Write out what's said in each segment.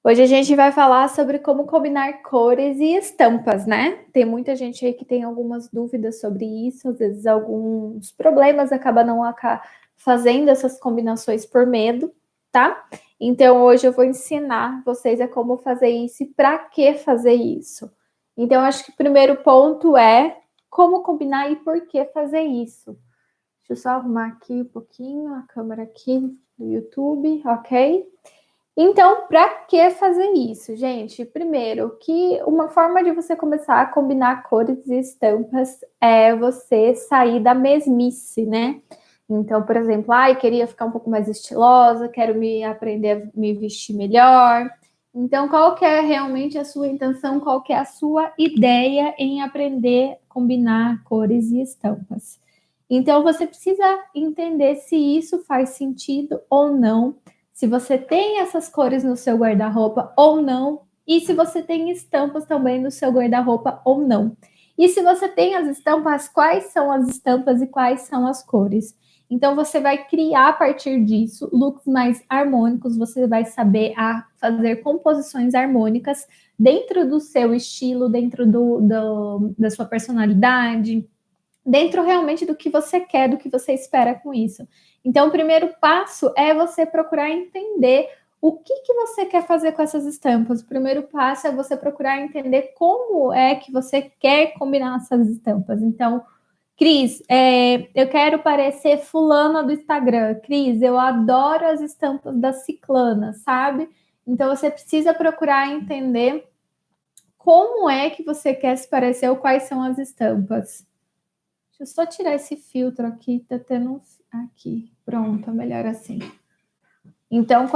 Hoje a gente vai falar sobre como combinar cores e estampas, né? Tem muita gente aí que tem algumas dúvidas sobre isso, às vezes alguns problemas, acaba não fazendo essas combinações por medo, tá? Então hoje eu vou ensinar vocês a como fazer isso e para que fazer isso. Então acho que o primeiro ponto é como combinar e por que fazer isso. Deixa eu só arrumar aqui um pouquinho a câmera aqui do YouTube, ok? Então, para que fazer isso, gente? Primeiro, que uma forma de você começar a combinar cores e estampas é você sair da mesmice, né? Então, por exemplo, queria ficar um pouco mais estilosa, quero aprender a me vestir melhor. Então, qual que é realmente a sua intenção? Qual que é a sua ideia em aprender a combinar cores e estampas? Então, você precisa entender se isso faz sentido ou não, se você tem essas cores no seu guarda-roupa ou não, e se você tem estampas também no seu guarda-roupa ou não. E se você tem as estampas, quais são as estampas e quais são as cores? Então você vai criar a partir disso looks mais harmônicos, você vai saber fazer composições harmônicas dentro do seu estilo, dentro da sua personalidade, dentro realmente do que você quer, do que você espera com isso. Então, o primeiro passo é você procurar entender o que você quer fazer com essas estampas. O primeiro passo é você procurar entender como é que você quer combinar essas estampas. Então, Cris, eu quero parecer fulana do Instagram. Cris, eu adoro as estampas da ciclana, sabe? Então, você precisa procurar entender como é que você quer se parecer ou quais são as estampas. Deixa eu só tirar esse filtro aqui, tá tendo aqui. Pronto, melhor assim. Então,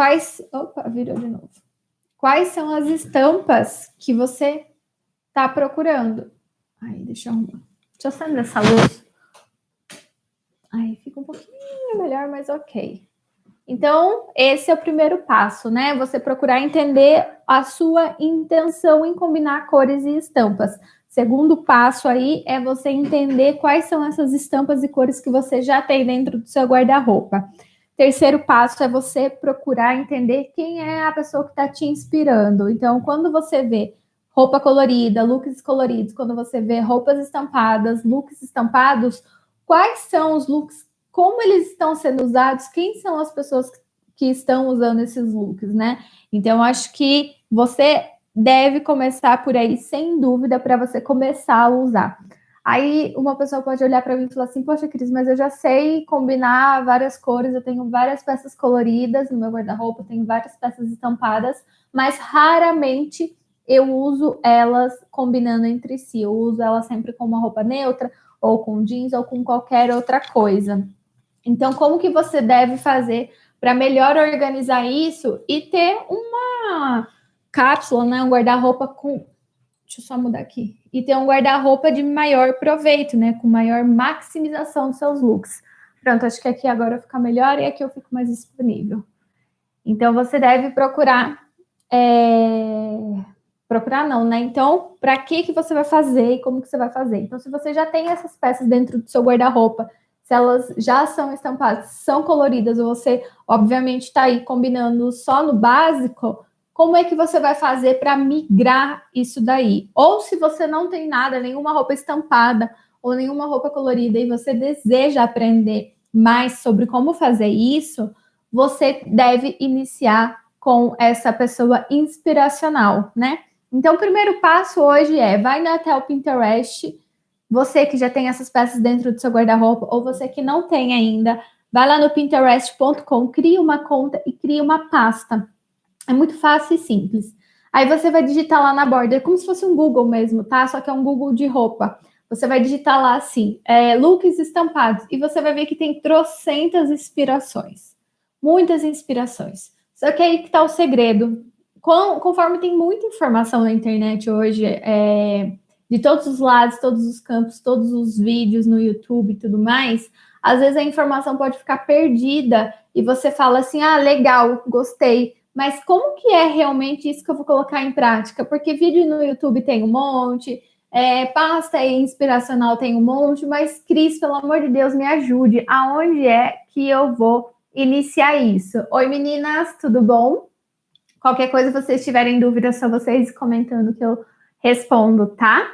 Opa, virou de novo. Quais são as estampas que você tá procurando? Aí, deixa eu arrumar. Deixa eu acender essa luz. Aí, fica um pouquinho melhor, mas ok. Então, esse é o primeiro passo, né? Você procurar entender a sua intenção em combinar cores e estampas. Segundo passo aí é você entender quais são essas estampas e cores que você já tem dentro do seu guarda-roupa. Terceiro passo é você procurar entender quem é a pessoa que está te inspirando. Então, quando você vê roupa colorida, looks coloridos, quando você vê roupas estampadas, looks estampados, quais são os looks, como eles estão sendo usados, quem são as pessoas que estão usando esses looks, né? Então, acho que você deve começar por aí, sem dúvida, para você começar a usar. Aí uma pessoa pode olhar para mim e falar assim, poxa, Cris, mas eu já sei combinar várias cores, eu tenho várias peças coloridas no meu guarda-roupa, tenho várias peças estampadas, mas raramente eu uso elas combinando entre si. Eu uso elas sempre com uma roupa neutra, ou com jeans, ou com qualquer outra coisa. Então, como que você deve fazer para melhor organizar isso e ter uma cápsula, né, um guarda-roupa com... Deixa eu só mudar aqui. E ter um guarda-roupa de maior proveito, né, com maior maximização dos seus looks. Pronto, acho que aqui agora fica melhor e aqui eu fico mais disponível. Então, você deve procurar... Procurar não, né? Então, para que você vai fazer e como que você vai fazer? Então, se você já tem essas peças dentro do seu guarda-roupa, se elas já são estampadas, são coloridas, ou você, obviamente, está aí combinando só no básico, como é que você vai fazer para migrar isso daí? Ou se você não tem nada, nenhuma roupa estampada ou nenhuma roupa colorida e você deseja aprender mais sobre como fazer isso, você deve iniciar com essa pessoa inspiracional, né? Então, o primeiro passo hoje vai até o Pinterest. Você que já tem essas peças dentro do seu guarda-roupa, ou você que não tem ainda, vai lá no pinterest.com, cria uma conta e cria uma pasta. É muito fácil e simples. Aí você vai digitar lá na borda, é como se fosse um Google mesmo, tá? Só que é um Google de roupa. Você vai digitar lá assim, looks estampados, e você vai ver que tem trocentas inspirações. Muitas inspirações. Só que aí que tá o segredo. Conforme tem muita informação na internet hoje, de todos os lados, todos os campos, todos os vídeos no YouTube e tudo mais, às vezes a informação pode ficar perdida e você fala assim, legal, gostei, mas como que é realmente isso que eu vou colocar em prática? Porque vídeo no YouTube tem um monte, pasta inspiracional tem um monte, mas Cris, pelo amor de Deus, me ajude. Aonde é que eu vou iniciar isso. Oi, meninas, tudo bom? Qualquer coisa, vocês tiverem dúvida, é só vocês comentando que eu respondo, tá?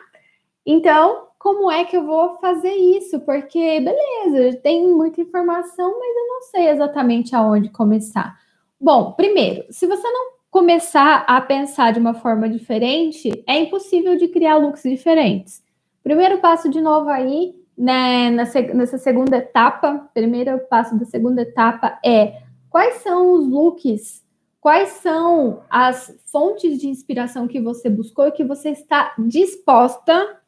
Então, como é que eu vou fazer isso? Porque, beleza, tem muita informação, mas eu não sei exatamente aonde começar. Bom, primeiro, se você não começar a pensar de uma forma diferente, é impossível de criar looks diferentes. Primeiro passo de novo aí, né, nessa segunda etapa, primeiro passo da segunda etapa é quais são os looks, quais são as fontes de inspiração que você buscou e que você está disposta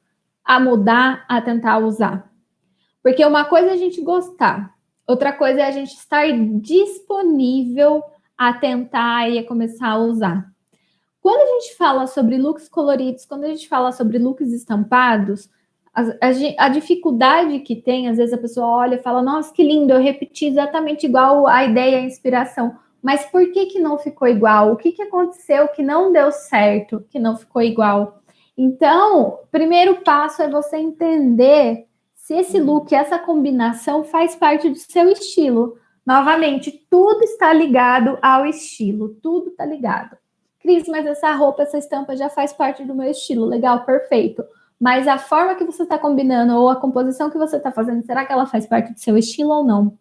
a mudar, a tentar usar. Porque uma coisa é a gente gostar, outra coisa é a gente estar disponível a tentar e a começar a usar. Quando a gente fala sobre looks coloridos, quando a gente fala sobre looks estampados, a dificuldade que tem, às vezes a pessoa olha e fala, nossa, que lindo, eu repeti exatamente igual a ideia, a inspiração. Mas por que não ficou igual? O que aconteceu que não deu certo, que não ficou igual? Então, o primeiro passo é você entender se esse look, essa combinação faz parte do seu estilo. Novamente, tudo está ligado ao estilo, tudo está ligado. Cris, mas essa roupa, essa estampa já faz parte do meu estilo. Legal, perfeito. Mas a forma que você está combinando ou a composição que você está fazendo, será que ela faz parte do seu estilo ou não?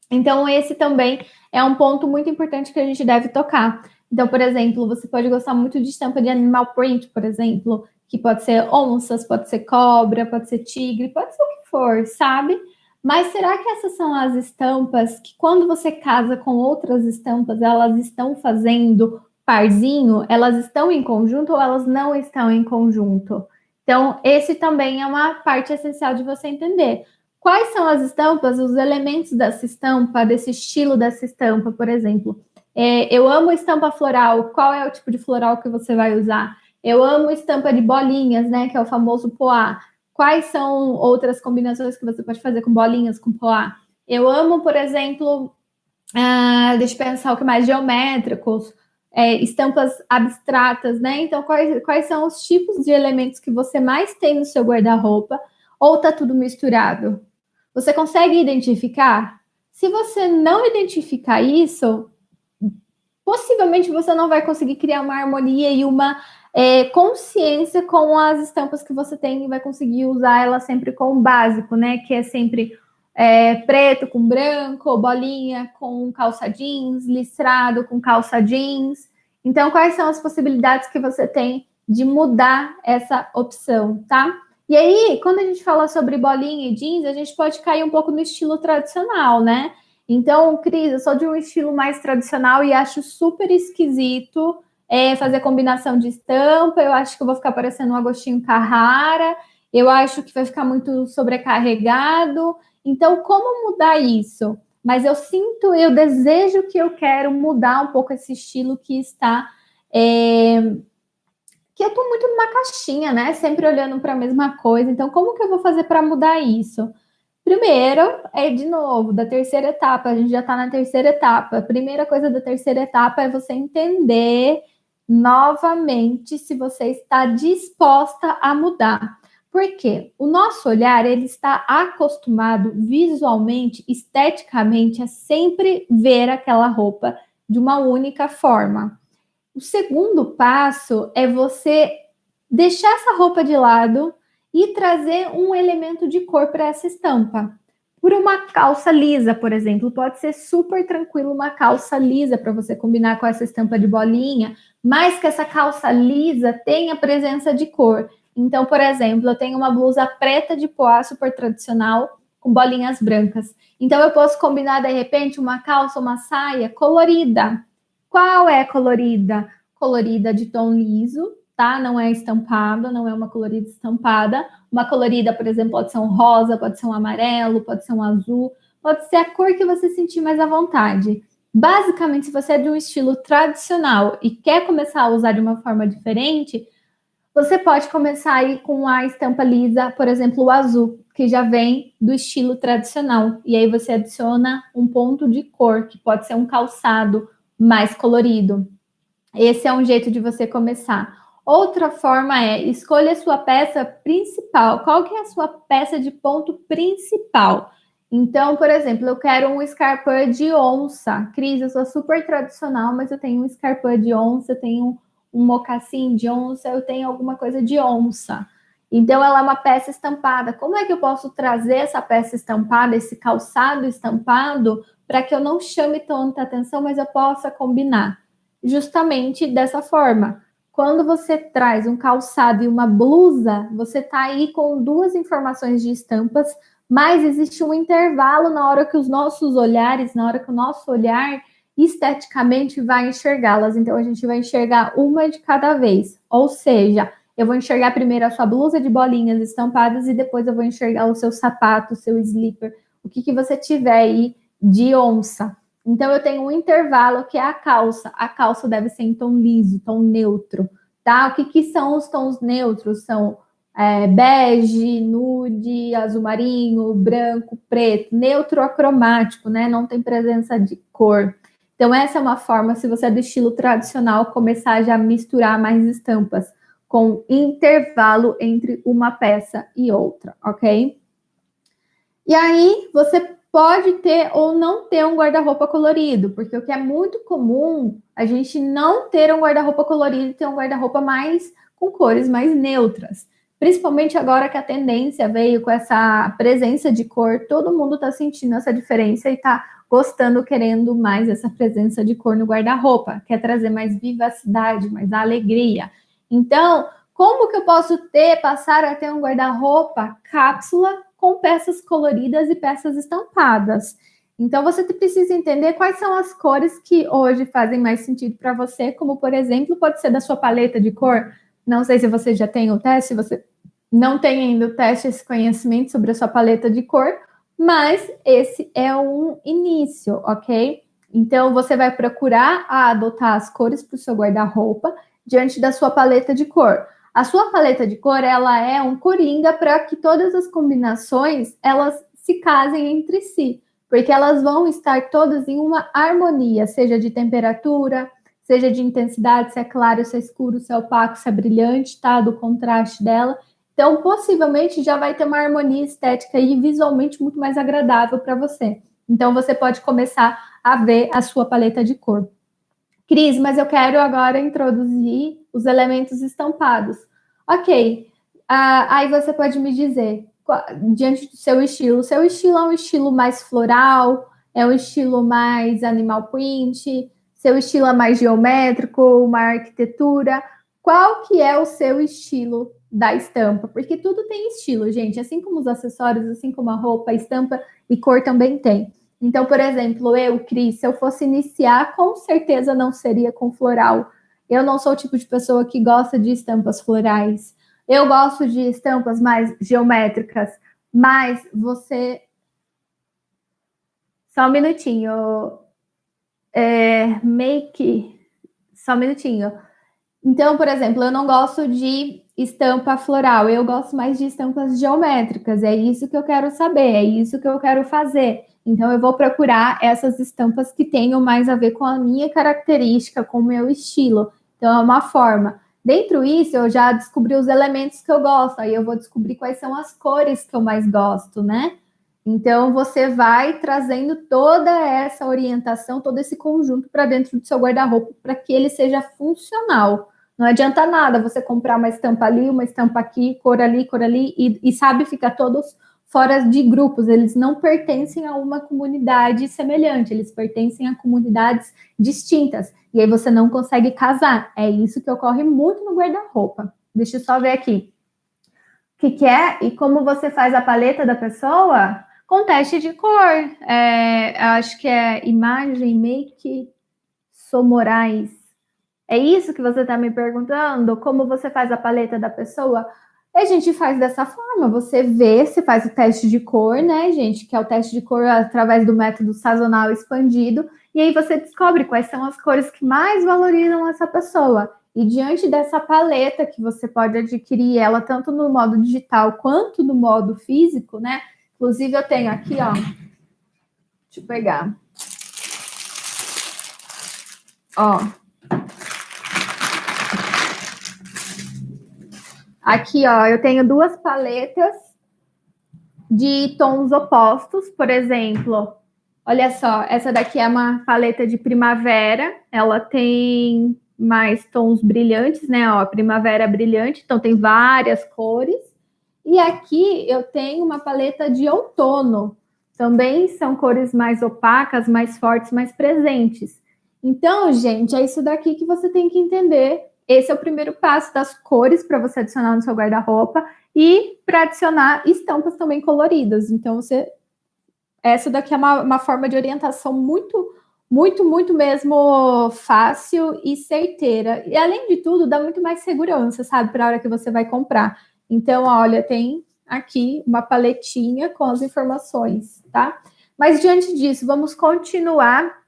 Então, esse também é um ponto muito importante que a gente deve tocar. Então, por exemplo, você pode gostar muito de estampa de animal print, por exemplo, que pode ser onças, pode ser cobra, pode ser tigre, pode ser o que for, sabe? Mas será que essas são as estampas que, quando você casa com outras estampas, elas estão fazendo parzinho? Elas estão em conjunto ou elas não estão em conjunto? Então, esse também é uma parte essencial de você entender. Quais são as estampas, os elementos dessa estampa, desse estilo dessa estampa, por exemplo? Eu amo estampa floral. Qual é o tipo de floral que você vai usar? Eu amo estampa de bolinhas, né? Que é o famoso poá. Quais são outras combinações que você pode fazer com bolinhas, com poá? Eu amo, por exemplo, deixa eu pensar o que mais, geométricos, estampas abstratas, né? Então, quais são os tipos de elementos que você mais tem no seu guarda-roupa? Ou tá tudo misturado? Você consegue identificar? Se você não identificar isso, possivelmente você não vai conseguir criar uma harmonia e uma consciência com as estampas que você tem e vai conseguir usar ela sempre com o básico, né? Que é sempre preto com branco, bolinha com calça jeans, listrado com calça jeans. Então, quais são as possibilidades que você tem de mudar essa opção, tá? E aí, quando a gente fala sobre bolinha e jeans, a gente pode cair um pouco no estilo tradicional, né? Então, Cris, eu sou de um estilo mais tradicional e acho super esquisito fazer combinação de estampa. Eu acho que eu vou ficar parecendo um Agostinho Carrara. Eu acho que vai ficar muito sobrecarregado. Então, como mudar isso? Mas eu desejo que eu quero mudar um pouco esse estilo que está... que eu estou muito numa caixinha, né? Sempre olhando para a mesma coisa. Então, como que eu vou fazer para mudar isso? Primeiro, de novo, da terceira etapa, a gente já está na terceira etapa. A primeira coisa da terceira etapa é você entender novamente se você está disposta a mudar. Por quê? O nosso olhar, ele está acostumado visualmente, esteticamente, a sempre ver aquela roupa de uma única forma. O segundo passo é você deixar essa roupa de lado e trazer um elemento de cor para essa estampa. Por uma calça lisa, por exemplo, pode ser super tranquilo uma calça lisa para você combinar com essa estampa de bolinha, mas que essa calça lisa tenha presença de cor. Então, por exemplo, eu tenho uma blusa preta de poá super tradicional com bolinhas brancas. Então, eu posso combinar, de repente, uma calça, uma saia colorida. Qual é colorida? Colorida de tom liso, tá? Não é estampada, não é uma colorida estampada. Uma colorida, por exemplo, pode ser um rosa, pode ser um amarelo, pode ser um azul, pode ser a cor que você sentir mais à vontade. Basicamente, se você é de um estilo tradicional e quer começar a usar de uma forma diferente, você pode começar aí com a estampa lisa, por exemplo, o azul, que já vem do estilo tradicional. E aí você adiciona um ponto de cor, que pode ser um calçado mais colorido. Esse é um jeito de você começar. Outra forma é escolha a sua peça principal. Qual que é a sua peça de ponto principal? Então, por exemplo, eu quero um escarpão de onça. Cris, eu sou super tradicional, mas eu tenho um escarpão de onça, eu tenho um mocassim de onça, eu tenho alguma coisa de onça. Então, ela é uma peça estampada. Como é que eu posso trazer essa peça estampada, esse calçado estampado, para que eu não chame tanta atenção, mas eu possa combinar? Justamente dessa forma. Quando você traz um calçado e uma blusa, você está aí com duas informações de estampas, mas existe um intervalo na hora que os nossos olhares, na hora que o nosso olhar esteticamente vai enxergá-las. Então, a gente vai enxergar uma de cada vez. Ou seja, eu vou enxergar primeiro a sua blusa de bolinhas estampadas e depois eu vou enxergar o seu sapato, o seu slipper, o que você tiver aí de onça. Então, eu tenho um intervalo que é a calça. A calça deve ser em tom liso, tom neutro, tá? O que são os tons neutros? São bege, nude, azul marinho, branco, preto, neutro acromático, né? Não tem presença de cor. Então, essa é uma forma, se você é do estilo tradicional, começar já a misturar mais estampas, com intervalo entre uma peça e outra, ok? E aí, você pode ter ou não ter um guarda-roupa colorido, porque o que é muito comum, a gente não ter um guarda-roupa colorido e ter um guarda-roupa mais com cores mais neutras. Principalmente agora que a tendência veio com essa presença de cor, todo mundo está sentindo essa diferença e está gostando, querendo mais essa presença de cor no guarda-roupa, quer trazer mais vivacidade, mais alegria. Então, como que eu posso passar a ter um guarda-roupa cápsula com peças coloridas e peças estampadas? Então, você precisa entender quais são as cores que hoje fazem mais sentido para você, como, por exemplo, pode ser da sua paleta de cor. Não sei se você já tem o teste, se você não tem ainda o teste, esse conhecimento sobre a sua paleta de cor, mas esse é um início, ok? Então, você vai procurar adotar as cores para o seu guarda-roupa diante da sua paleta de cor. A sua paleta de cor, ela é um coringa para que todas as combinações, elas se casem entre si, porque elas vão estar todas em uma harmonia, seja de temperatura, seja de intensidade, se é claro, se é escuro, se é opaco, se é brilhante, tá? Do contraste dela. Então, possivelmente já vai ter uma harmonia estética e visualmente muito mais agradável para você. Então, você pode começar a ver a sua paleta de cor. Cris, mas eu quero agora introduzir os elementos estampados. Ok, aí você pode me dizer, diante do seu estilo é um estilo mais floral, é um estilo mais animal print, seu estilo é mais geométrico, uma arquitetura. Qual que é o seu estilo da estampa? Porque tudo tem estilo, gente. Assim como os acessórios, assim como a roupa, a estampa e cor também tem. Então, por exemplo, Cris, se eu fosse iniciar, com certeza não seria com floral. Eu não sou o tipo de pessoa que gosta de estampas florais. Eu gosto de estampas mais geométricas, mas você... Só um minutinho. Só um minutinho. Então, por exemplo, eu não gosto de estampa floral, eu gosto mais de estampas geométricas. É isso que eu quero saber, é isso que eu quero fazer. Então, eu vou procurar essas estampas que tenham mais a ver com a minha característica, com o meu estilo. Então, é uma forma. Dentro disso, eu já descobri os elementos que eu gosto, aí eu vou descobrir quais são as cores que eu mais gosto, né? Então, você vai trazendo toda essa orientação, todo esse conjunto para dentro do seu guarda-roupa, para que ele seja funcional. Não adianta nada você comprar uma estampa ali, uma estampa aqui, cor ali, e sabe, ficar todos fora de grupos. Eles não pertencem a uma comunidade semelhante, eles pertencem a comunidades distintas. E aí você não consegue casar. É isso que ocorre muito no guarda-roupa. Deixa eu só ver aqui. O que é e como você faz a paleta da pessoa? Com teste de cor. Acho que é Imagem Make Somorais. É isso que você está me perguntando? Como você faz a paleta da pessoa? A gente faz dessa forma, você vê, se faz o teste de cor, né, gente? Que é o teste de cor através do método sazonal expandido. E aí você descobre quais são as cores que mais valorizam essa pessoa. E diante dessa paleta, que você pode adquirir ela tanto no modo digital quanto no modo físico, né? Inclusive, eu tenho aqui, ó. Deixa eu pegar. Ó. Aqui, ó, eu tenho duas paletas de tons opostos, por exemplo, olha só, essa daqui é uma paleta de primavera, ela tem mais tons brilhantes, né? Ó, primavera brilhante, então tem várias cores. E aqui eu tenho uma paleta de outono, também são cores mais opacas, mais fortes, mais presentes. Então, gente, é isso daqui que você tem que entender. Esse é o primeiro passo das cores para você adicionar no seu guarda-roupa e para adicionar estampas também coloridas. Então, essa daqui é uma forma de orientação muito mesmo fácil e certeira. E além de tudo, dá muito mais segurança, sabe, para a hora que você vai comprar. Então, olha, tem aqui uma paletinha com as informações, tá? Mas diante disso, vamos continuar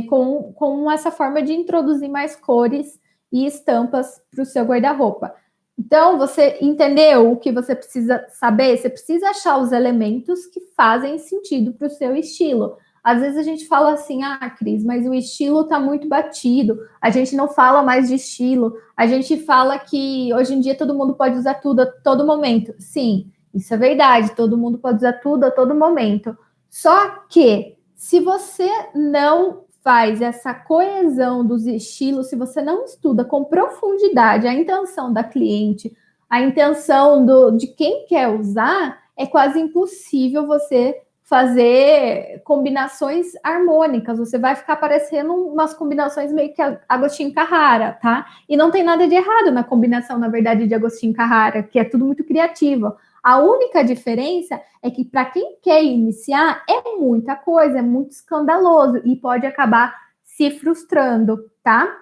com essa forma de introduzir mais cores e estampas para o seu guarda-roupa. Então, você entendeu o que você precisa saber? Você precisa achar os elementos que fazem sentido para o seu estilo. Às vezes a gente fala assim, Cris, mas o estilo está muito batido, a gente não fala mais de estilo, a gente fala que hoje em dia todo mundo pode usar tudo a todo momento. Sim, isso é verdade, todo mundo pode usar tudo a todo momento. Só que se você não faz essa coesão dos estilos, se você não estuda com profundidade a intenção da cliente, a intenção de quem quer usar, é quase impossível você fazer combinações harmônicas. Você vai ficar parecendo umas combinações meio que Agostinho Carrara, tá? E não tem nada de errado na combinação, na verdade, de Agostinho Carrara, que é tudo muito criativo. A única diferença é que para quem quer iniciar é muita coisa, é muito escandaloso e pode acabar se frustrando, tá?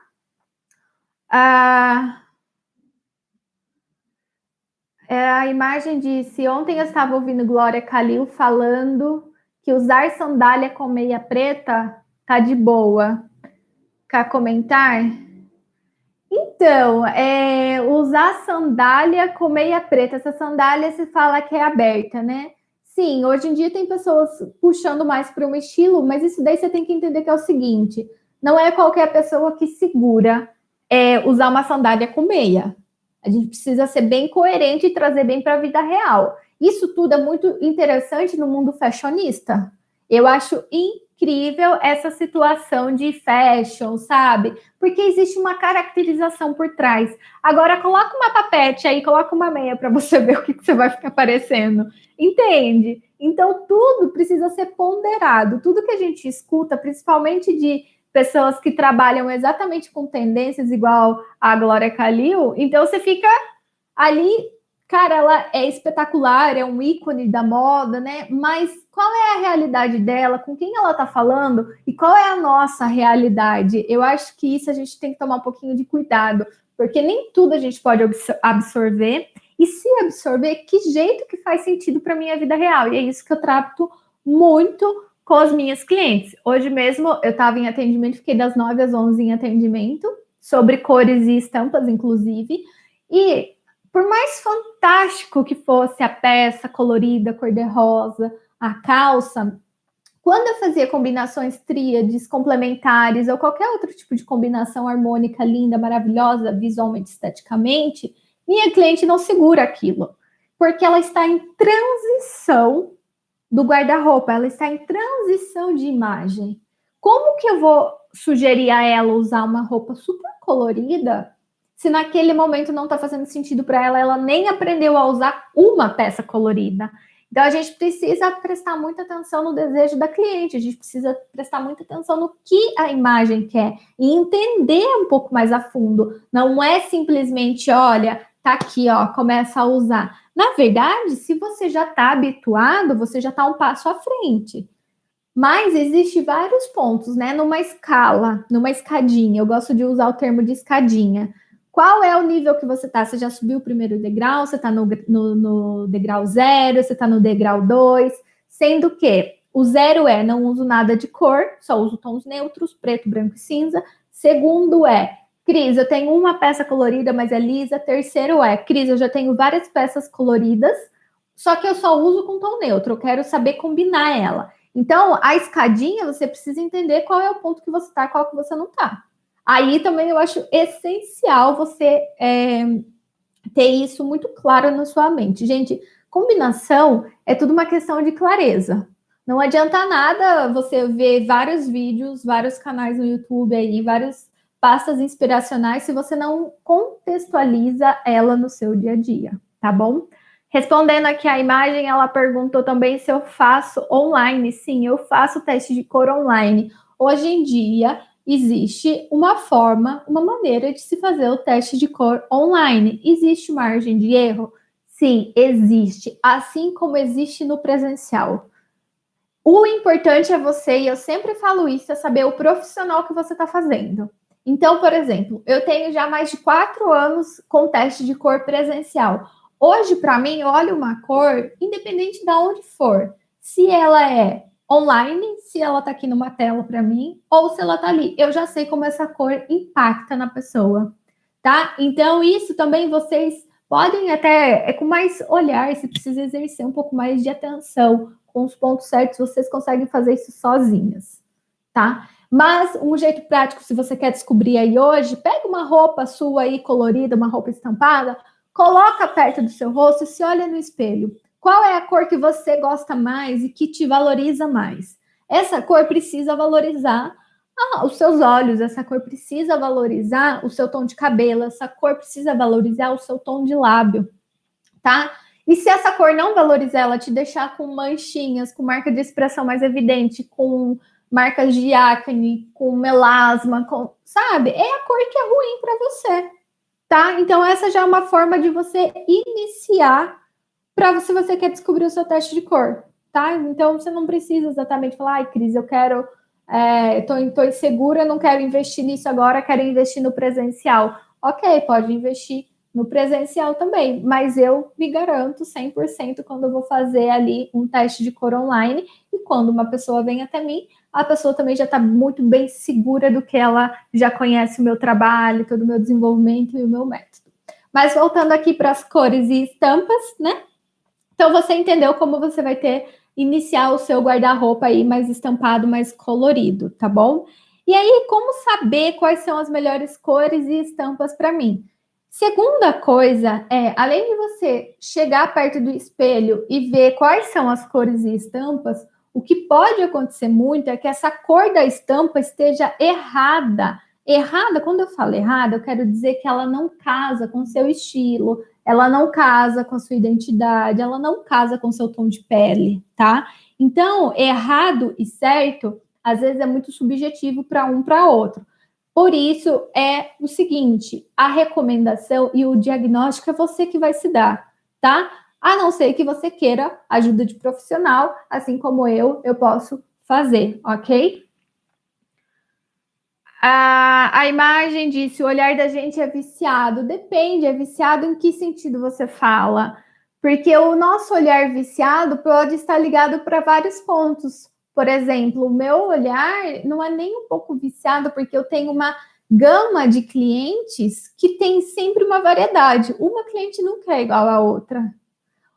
A imagem disse: ontem eu estava ouvindo Glória Calil falando que usar sandália com meia preta tá de boa. Quer comentar? Então, usar sandália com meia preta. Essa sandália se fala que é aberta, né? Sim, hoje em dia tem pessoas puxando mais para um estilo, mas isso daí você tem que entender que é o seguinte: não é qualquer pessoa que segura usar uma sandália com meia. A gente precisa ser bem coerente e trazer bem para a vida real. Isso tudo é muito interessante no mundo fashionista. Eu acho incrível essa situação de fashion, sabe? Porque existe uma caracterização por trás. Agora, coloca uma papete aí, coloca uma meia para você ver o que você vai ficar parecendo. Entende? Então, tudo precisa ser ponderado. Tudo que a gente escuta, principalmente de pessoas que trabalham exatamente com tendências igual a Glória Calil, então você fica ali, cara, ela é espetacular, é um ícone da moda, né? Mas qual é a realidade dela? Com quem ela tá falando? E qual é a nossa realidade? Eu acho que isso a gente tem que tomar um pouquinho de cuidado, porque nem tudo a gente pode absorver. E se absorver, que jeito que faz sentido para minha vida real? E é isso que eu trato muito com as minhas clientes. Hoje mesmo eu estava em atendimento, fiquei das 9 às 11 em atendimento, sobre cores e estampas, inclusive. E por mais fantástico que fosse a peça colorida, cor-de-rosa, a calça, quando eu fazia combinações tríades, complementares ou qualquer outro tipo de combinação harmônica, linda, maravilhosa, visualmente, esteticamente, minha cliente não segura aquilo, porque ela está em transição do guarda-roupa, ela está em transição de imagem. Como que eu vou sugerir a ela usar uma roupa super colorida se naquele momento não está fazendo sentido para ela, ela nem aprendeu a usar uma peça colorida? Então a gente precisa prestar muita atenção no desejo da cliente, a gente precisa prestar muita atenção no que a imagem quer e entender um pouco mais a fundo. Não é simplesmente, olha, tá aqui, ó, começa a usar. Na verdade, se você já está habituado, você já está um passo à frente. Mas existe vários pontos, né? Numa escala, numa escadinha. Eu gosto de usar o termo de escadinha. Qual é o nível que você está? Você já subiu o primeiro degrau? Você está no degrau 0? Você está no degrau 2? Sendo que o 0 não uso nada de cor, só uso tons neutros, preto, branco e cinza. Segundo Cris, eu tenho uma peça colorida, mas é lisa. Terceiro Cris, eu já tenho várias peças coloridas, só que eu só uso com tom neutro, eu quero saber combinar ela. Então, a escadinha, você precisa entender qual é o ponto que você está, qual que você não está. Aí também eu acho essencial você ter isso muito claro na sua mente. Gente, Combinação é tudo uma questão de clareza. Não adianta nada você ver vários vídeos, vários canais no YouTube aí, várias pastas inspiracionais, se você não contextualiza ela no seu dia a dia, tá bom? Respondendo aqui a imagem, ela perguntou também se eu faço online. Sim, eu faço teste de cor online. Hoje em dia, existe uma forma, uma maneira de se fazer o teste de cor online. Existe margem de erro? Sim, existe. Assim como existe no presencial. O importante é você, e eu sempre falo isso, é saber o profissional que você está fazendo. Então, por exemplo, eu tenho já mais de 4 anos com teste de cor presencial. Hoje, para mim, eu olho uma cor, independente de onde for. Se ela é online, se ela está aqui numa tela para mim, ou se ela está ali. Eu já sei como essa cor impacta na pessoa, tá? Então, isso também vocês podem até, com mais olhar, se precisa exercer um pouco mais de atenção com os pontos certos, vocês conseguem fazer isso sozinhas, tá? Mas um jeito prático, se você quer descobrir aí hoje, pega uma roupa sua aí colorida, uma roupa estampada, coloca perto do seu rosto e se olha no espelho. Qual é a cor que você gosta mais e que te valoriza mais? Essa cor precisa valorizar os seus olhos, essa cor precisa valorizar o seu tom de cabelo, essa cor precisa valorizar o seu tom de lábio, tá? E se essa cor não valorizar, ela te deixar com manchinhas, com marca de expressão mais evidente, com marcas de acne, com melasma, sabe? É a cor que é ruim para você, tá? Então essa já é uma forma de você iniciar para se você quer descobrir o seu teste de cor, tá? Então você não precisa exatamente falar, ai, Cris, eu quero, tô insegura, não quero investir nisso agora, quero investir no presencial. Ok, pode investir no presencial também, mas eu me garanto 100% quando eu vou fazer ali um teste de cor online e quando uma pessoa vem até mim, a pessoa também já está muito bem segura do que ela já conhece o meu trabalho, todo o meu desenvolvimento e o meu método. Mas voltando aqui para as cores e estampas, né? Então você entendeu como você vai iniciar o seu guarda-roupa aí mais estampado, mais colorido, tá bom? E aí, como saber quais são as melhores cores e estampas para mim? Segunda coisa é, além de você chegar perto do espelho e ver quais são as cores e estampas, o que pode acontecer muito é que essa cor da estampa esteja errada. Errada, quando eu falo errada, eu quero dizer que ela não casa com o seu estilo, ela não casa com a sua identidade, ela não casa com o seu tom de pele, tá? Então, errado e certo, às vezes é muito subjetivo para um para outro. Por isso, é o seguinte, a recomendação e o diagnóstico é você que vai se dar, tá? A não ser que você queira ajuda de profissional, assim como eu posso fazer, ok? A imagem disse: o olhar da gente é viciado. Depende, é viciado em que sentido você fala? Porque o nosso olhar viciado pode estar ligado para vários pontos. Por exemplo, o meu olhar não é nem um pouco viciado, porque eu tenho uma gama de clientes que tem sempre uma variedade. Uma cliente nunca é igual à outra.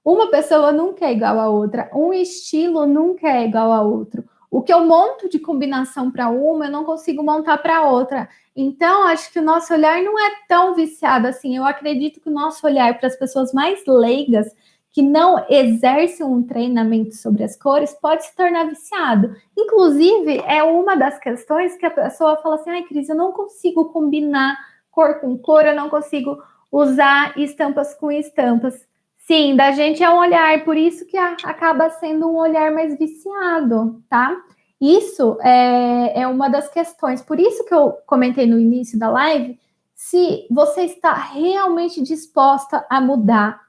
Uma pessoa nunca é igual a outra, um estilo nunca é igual a outro. O que eu monto de combinação para uma, eu não consigo montar para outra. Então, acho que o nosso olhar não é tão viciado assim. Eu acredito que o nosso olhar para as pessoas mais leigas, que não exercem um treinamento sobre as cores, pode se tornar viciado. Inclusive, é uma das questões que a pessoa fala assim: ai, Cris, eu não consigo combinar cor com cor, eu não consigo usar estampas com estampas. Sim, da gente é um olhar, por isso que acaba sendo um olhar mais viciado, tá? Isso é uma das questões. Por isso que eu comentei no início da live, se você está realmente disposta a mudar.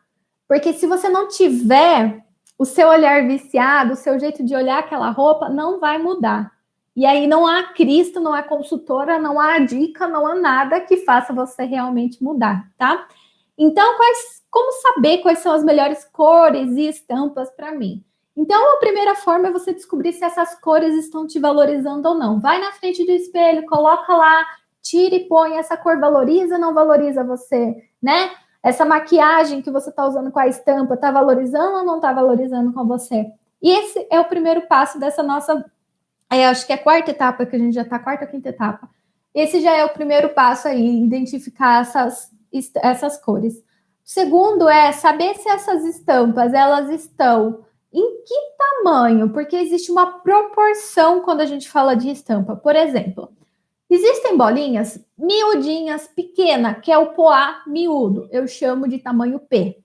Porque se você não tiver o seu olhar viciado, o seu jeito de olhar aquela roupa, não vai mudar. E aí não há Cristo, não há consultora, não há dica, não há nada que faça você realmente mudar, tá? Então, como saber quais são as melhores cores e estampas para mim? Então, a primeira forma é você descobrir se essas cores estão te valorizando ou não. Vai na frente do espelho, coloca lá, tira e põe. Essa cor valoriza ou não valoriza você, né? Essa maquiagem que você está usando com a estampa, está valorizando ou não está valorizando com você? E esse é o primeiro passo dessa nossa, acho que é a quarta etapa, que a gente já está, quarta ou quinta etapa. Esse já é o primeiro passo aí, identificar essas cores. Segundo é saber se essas estampas, elas estão em que tamanho, porque existe uma proporção quando a gente fala de estampa. Por exemplo, existem bolinhas miudinhas, pequena, que é o poá miúdo, eu chamo de tamanho P.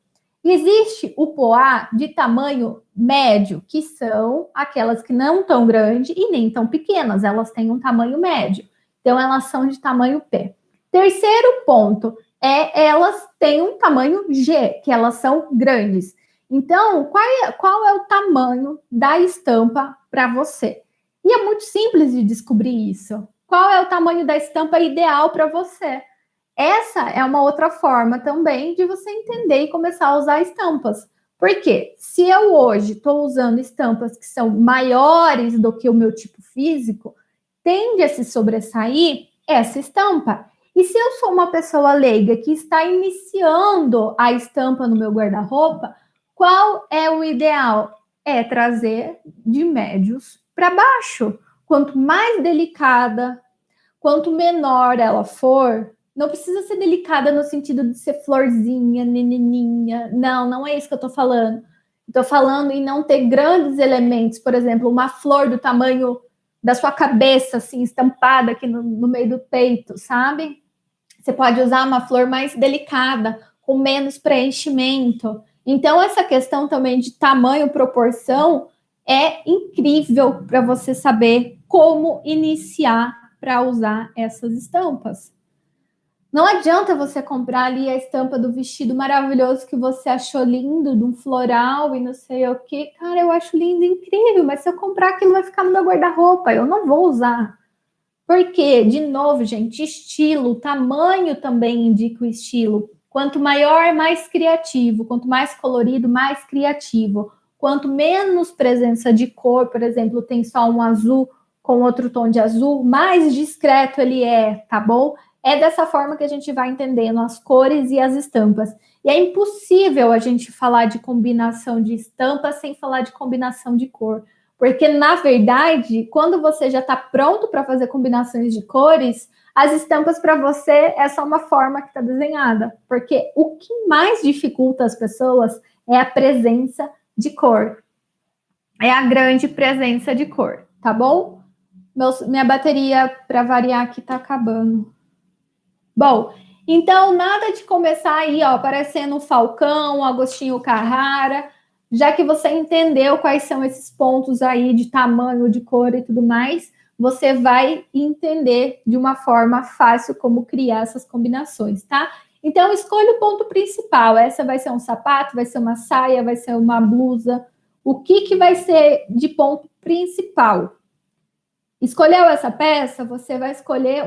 Existe o poá de tamanho médio, que são aquelas que não tão grandes e nem tão pequenas, elas têm um tamanho médio. Então, elas são de tamanho P. Terceiro ponto elas têm um tamanho G, que elas são grandes. Então, qual é o tamanho da estampa para você? E é muito simples de descobrir isso. Qual é o tamanho da estampa ideal para você? Essa é uma outra forma também de você entender e começar a usar estampas. Porque se eu hoje estou usando estampas que são maiores do que o meu tipo físico, tende a se sobressair essa estampa. E se eu sou uma pessoa leiga que está iniciando a estampa no meu guarda-roupa, qual é o ideal? É trazer de médios para baixo. Quanto mais delicada, quanto menor ela for, não precisa ser delicada no sentido de ser florzinha, menininha. Não, não é isso que eu tô falando. Estou falando em não ter grandes elementos, por exemplo, uma flor do tamanho da sua cabeça, assim, estampada aqui no meio do peito, sabe? Você pode usar uma flor mais delicada, com menos preenchimento. Então, essa questão também de tamanho, proporção, é incrível para você saber como iniciar para usar essas estampas. Não adianta você comprar ali a estampa do vestido maravilhoso que você achou lindo, de um floral e não sei o que. Cara, eu acho lindo, incrível, mas se eu comprar aquilo vai ficar no meu guarda-roupa, eu não vou usar. Porque, de novo, gente, estilo, tamanho também indica o estilo. Quanto maior, mais criativo. Quanto mais colorido, mais criativo. Quanto menos presença de cor, por exemplo, tem só um azul com outro tom de azul, mais discreto ele é, tá bom? É dessa forma que a gente vai entendendo as cores e as estampas. E é impossível a gente falar de combinação de estampas sem falar de combinação de cor. Porque, na verdade, quando você já está pronto para fazer combinações de cores, as estampas para você é só uma forma que está desenhada. Porque o que mais dificulta as pessoas é a presença de cor. É a grande presença de cor, tá bom? Minha bateria, para variar aqui, está acabando. Bom, então nada de começar aí, ó, parecendo um Falcão, um Agostinho Carrara, já que você entendeu quais são esses pontos aí de tamanho, de cor e tudo mais, você vai entender de uma forma fácil como criar essas combinações, tá? Então, escolha o ponto principal. Essa vai ser um sapato, vai ser uma saia, vai ser uma blusa. O que vai ser de ponto principal? Escolheu essa peça, você vai escolher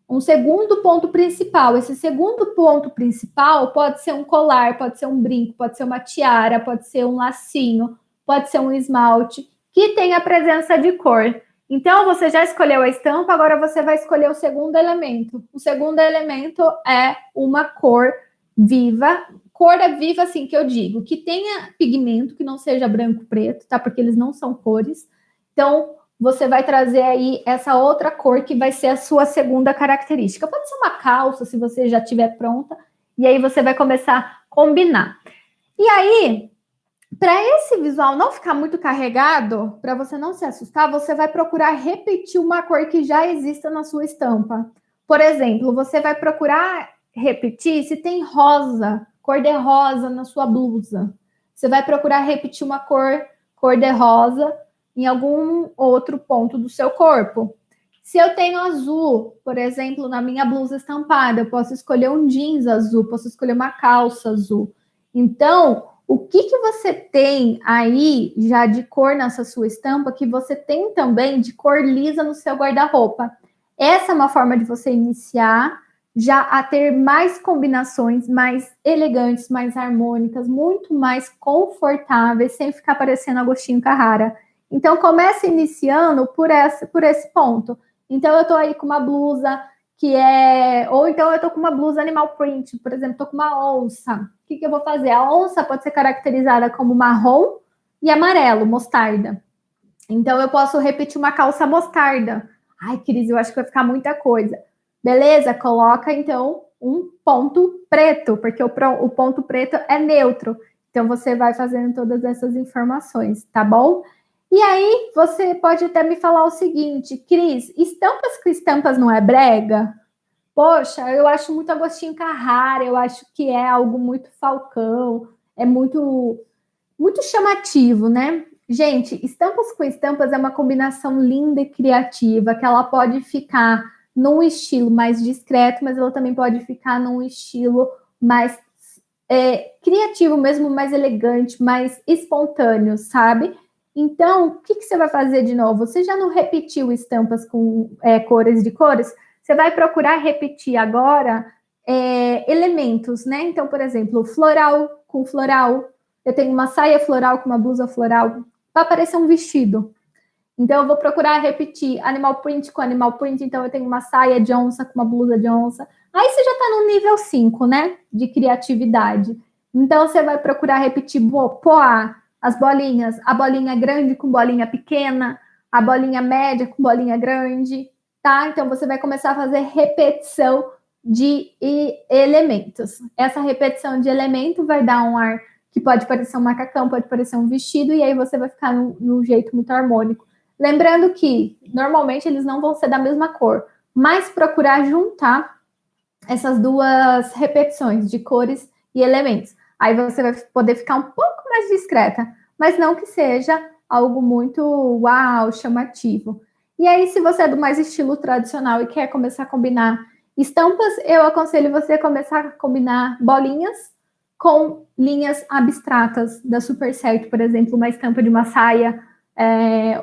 um segundo ponto principal. Esse segundo ponto principal pode ser um colar, pode ser um brinco, pode ser uma tiara, pode ser um lacinho, pode ser um esmalte, que tem a presença de cor. Então, você já escolheu a estampa, agora você vai escolher o segundo elemento. O segundo elemento é uma cor viva. Cor é viva, assim que eu digo, que tenha pigmento, que não seja branco preto, tá? Porque eles não são cores. Então, você vai trazer aí essa outra cor que vai ser a sua segunda característica. Pode ser uma calça, se você já estiver pronta, e aí você vai começar a combinar. E aí, para esse visual não ficar muito carregado, para você não se assustar, você vai procurar repetir uma cor que já exista na sua estampa. Por exemplo, você vai procurar repetir se tem rosa, cor de rosa na sua blusa. Você vai procurar repetir uma cor de rosa em algum outro ponto do seu corpo. Se eu tenho azul, por exemplo, na minha blusa estampada, eu posso escolher um jeans azul, posso escolher uma calça azul. Então, o que você tem aí já de cor nessa sua estampa que você tem também de cor lisa no seu guarda-roupa? Essa é uma forma de você iniciar já a ter mais combinações mais elegantes, mais harmônicas, muito mais confortáveis, sem ficar parecendo Agostinho Carrara. Então, comece iniciando por esse ponto. Então, eu tô aí com uma blusa que é... Ou então eu tô com uma blusa animal print, por exemplo, tô com uma onça. O que eu vou fazer? A onça pode ser caracterizada como marrom e amarelo, mostarda. Então, eu posso repetir uma calça mostarda. Ai, Cris, eu acho que vai ficar muita coisa. Beleza? Coloca, então, um ponto preto, porque o ponto preto é neutro. Então, você vai fazendo todas essas informações, tá bom? E aí, você pode até me falar o seguinte, Cris, estampas com estampas não é brega? Poxa, eu acho muito Agostinho Carrara, eu acho que é algo muito Falcão, é muito chamativo, né? Gente, estampas com estampas é uma combinação linda e criativa, que ela pode ficar num estilo mais discreto, mas ela também pode ficar num estilo mais criativo mesmo, mais elegante, mais espontâneo, sabe? Então, o que você vai fazer de novo? Você já não repetiu estampas com cores de cores? Você vai procurar repetir agora elementos, né? Então, por exemplo, floral com floral. Eu tenho uma saia floral com uma blusa floral. Vai parecer um vestido. Então, eu vou procurar repetir animal print com animal print. Então, eu tenho uma saia de onça com uma blusa de onça. Aí você já está no nível 5, né? De criatividade. Então, você vai procurar repetir poá, as bolinhas. A bolinha grande com bolinha pequena. A bolinha média com bolinha grande. Tá? Então, você vai começar a fazer repetição de elementos. Essa repetição de elemento vai dar um ar que pode parecer um macacão, pode parecer um vestido. E aí você vai ficar num jeito muito harmônico. Lembrando que, normalmente, eles não vão ser da mesma cor, mas procurar juntar essas duas repetições de cores e elementos. Aí você vai poder ficar um pouco mais discreta, mas não que seja algo muito uau, chamativo. E aí, se você é do mais estilo tradicional e quer começar a combinar estampas, eu aconselho você a começar a combinar bolinhas com linhas abstratas da Supercerto, por exemplo, uma estampa de uma saia,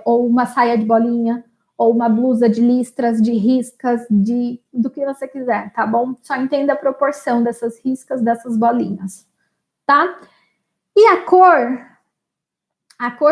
ou uma saia de bolinha, ou uma blusa de listras, de riscas, do que você quiser, tá bom? Só entenda a proporção dessas riscas, dessas bolinhas, tá? E a cor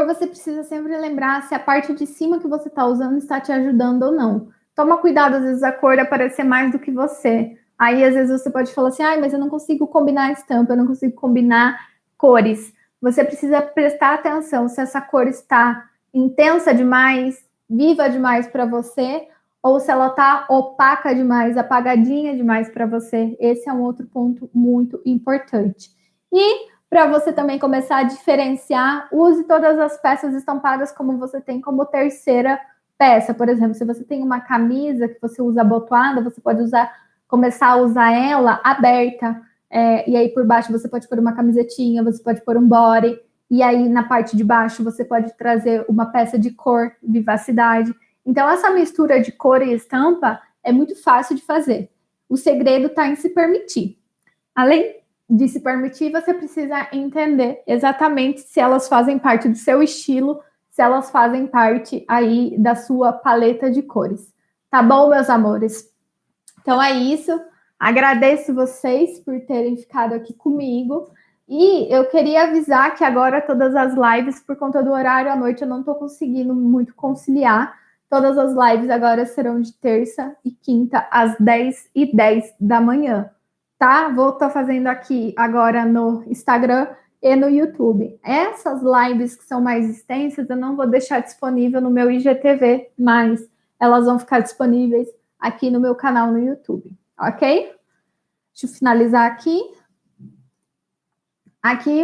você precisa sempre lembrar se a parte de cima que você está usando está te ajudando ou não. Toma cuidado, às vezes a cor aparecer mais do que você. Aí, às vezes, você pode falar assim, mas eu não consigo combinar estampa, eu não consigo combinar cores. Você precisa prestar atenção se essa cor está intensa demais, viva demais para você, ou se ela está opaca demais, apagadinha demais para você. Esse é um outro ponto muito importante. E para você também começar a diferenciar, use todas as peças estampadas como você tem como terceira peça. Por exemplo, se você tem uma camisa que você usa abotoada, você pode começar a usar ela aberta. E aí por baixo você pode pôr uma camisetinha, você pode pôr um body. E aí na parte de baixo você pode trazer uma peça de cor, vivacidade. Então essa mistura de cor e estampa é muito fácil de fazer. O segredo está em se permitir. Além de se permitir, você precisa entender exatamente se elas fazem parte do seu estilo, se elas fazem parte aí da sua paleta de cores. Tá bom, meus amores? Então é isso. Agradeço vocês por terem ficado aqui comigo. E eu queria avisar que agora todas as lives, por conta do horário à noite, eu não estou conseguindo muito conciliar. Todas as lives agora serão de terça e quinta, às 10h10 da manhã. Tá? Vou estar fazendo aqui agora no Instagram e no YouTube. Essas lives que são mais extensas, eu não vou deixar disponível no meu IGTV, mas elas vão ficar disponíveis aqui no meu canal no YouTube, ok? Deixa eu finalizar aqui. Aqui